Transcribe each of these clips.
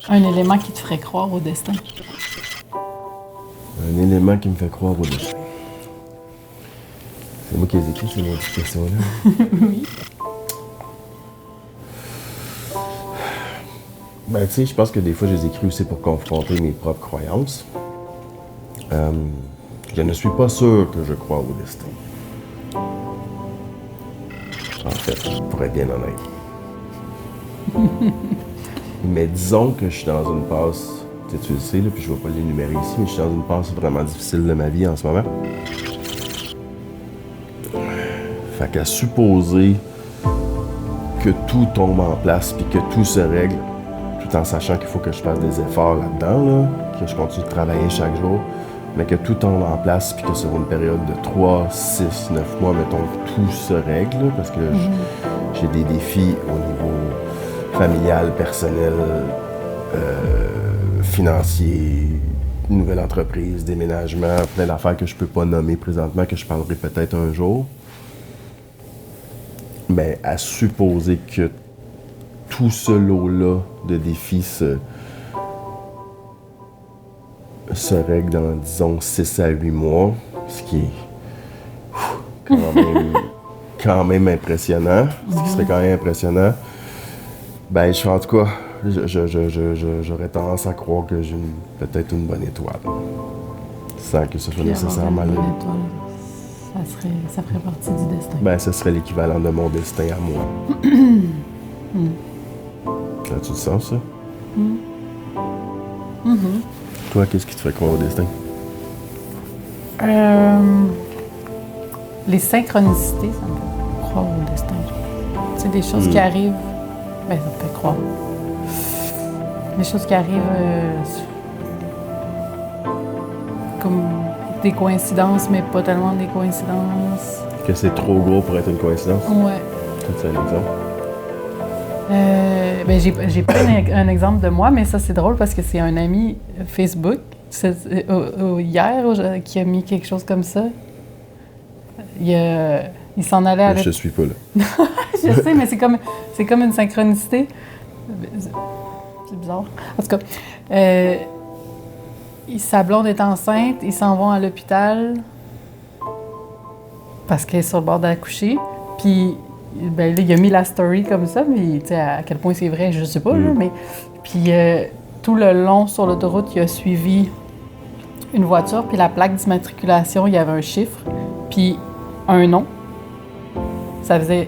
Un élément qui te ferait croire au destin. Un élément qui me fait croire au destin. C'est moi qui les écris, ces petites questions-là. Oui. Ben, tu sais, je pense que des fois, je les écris aussi pour confronter mes propres croyances. Je ne suis pas sûr que je crois au destin. En fait, pour être bien honnête. Mais disons que je suis dans une passe, tu le sais, là, puis je ne vais pas l'énumérer ici, mais je suis dans une passe vraiment difficile de ma vie en ce moment. Fait qu'à supposer que tout tombe en place puis que tout se règle, tout en sachant qu'il faut que je fasse des efforts là-dedans, là, que je continue de travailler chaque jour, mais que tout tombe en place puis que sur une période de 3, 6, 9 mois, mettons, que tout se règle, là, parce que là, j'ai des défis au niveau familial, personnel, financier, nouvelle entreprise, déménagement, plein d'affaires que je peux pas nommer présentement, que je parlerai peut-être un jour. Mais à supposer que tout ce lot-là de défis se règle dans, disons, 6 à 8 mois, ce qui est quand même impressionnant, ce qui serait quand même impressionnant, ben, en tout cas, j'aurais tendance à croire que j'ai peut-être une bonne étoile, sans que ce soit nécessairement Une bonne étoile, ça ferait partie du destin. Ben, ce serait l'équivalent de mon destin à moi. As-tu le sens, ça? Toi, qu'est-ce qui te fait croire au destin? Les synchronicités, ça me fait croire au destin. Tu sais, des choses qui arrivent, ben, ça me fait croire. Des choses qui arrivent comme des coïncidences, mais pas tellement des coïncidences. Que c'est trop gros pour être une coïncidence? Ouais. C'est un exemple? Ben, j'ai pas un exemple de moi, mais ça, c'est drôle parce que c'est un ami Facebook, hier, qui a mis quelque chose comme ça. Il s'en allait avec... Je suis pas là. Je sais, mais c'est comme une synchronicité. C'est bizarre. En tout cas, sa blonde est enceinte, ils s'en vont à l'hôpital parce qu'elle est sur le bord d'accoucher. Puis, ben, là, il a mis la story comme ça, mais tu sais, à quel point c'est vrai, je sais pas, là, mais... Puis, tout le long sur l'autoroute, il a suivi une voiture, puis la plaque d'immatriculation, il y avait un chiffre, puis un nom. Ça faisait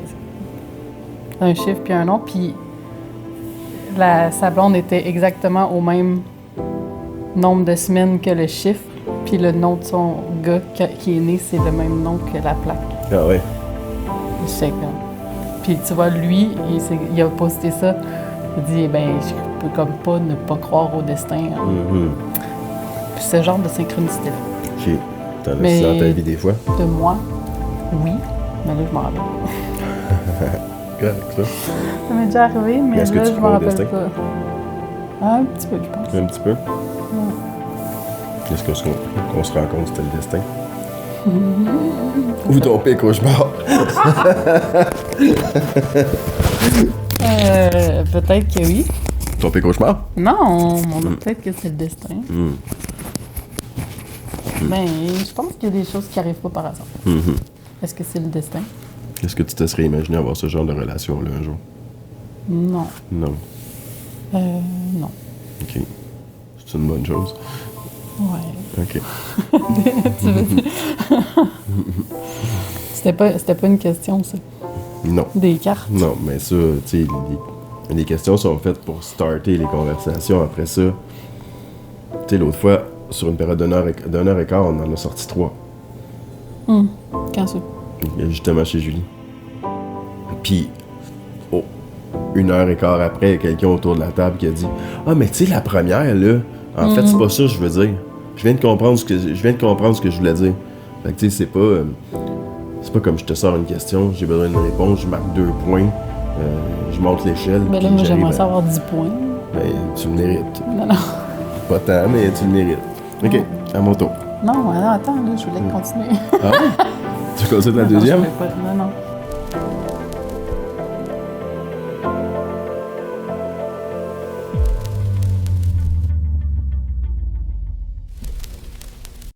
un chiffre, puis un nom, puis sa blonde était exactement au même nombre de semaines que le chiffre, puis le nom de son gars qui est né, c'est le même nom que la plaque. Ah ouais? C'est comme... Puis tu vois, lui, il a posté ça. Il dit, ben, je peux comme pas ne pas croire au destin. Hein. Puis ce genre de synchronicité-là. OK. T'en as-tu dans ta vie des fois? De moi, oui. Mais là, je m'en rappelle pas. Correct, ça. Ça m'est déjà arrivé, mais est-ce que là, tu je m'en crois au rappelle destin? pas. Un petit peu, je pense. Un petit peu? Est-ce qu'on se rend compte que c'était le destin? Ou ton pire cauchemar? Peut-être que oui. Ton pire cauchemar? Non, peut-être que c'est le destin. Ben, je pense qu'il y a des choses qui n'arrivent pas par hasard. Est-ce que c'est le destin? Est-ce que tu te serais imaginé avoir ce genre de relation-là un jour? Non. Non. Non. OK. C'est une bonne chose. Ouais. OK. Tu veux dire? C'était pas une question, ça. Non. Des cartes. Non, mais ça, tu sais, les questions sont faites pour starter les conversations. Après ça, tu sais, l'autre fois, sur une période d'une heure et quart, on en a sorti 3. Quand ça? Justement chez Julie. Puis, 1h15 après, il y a quelqu'un autour de la table qui a dit « Ah, mais tu sais, la première, là, en fait, c'est pas ça que je veux dire. Je viens de comprendre ce que je voulais dire. » Fait que, tu sais, c'est pas comme je te sors une question, j'ai besoin d'une réponse, je marque 2 points, je monte l'échelle. Mais là, moi, j'aimerais savoir 10 points. Ben, tu le mérites. Non. Pas tant, mais tu le mérites. OK, à mon tour. Non, attends, là, je voulais continuer. Ah ouais? Tu continues la deuxième? Non.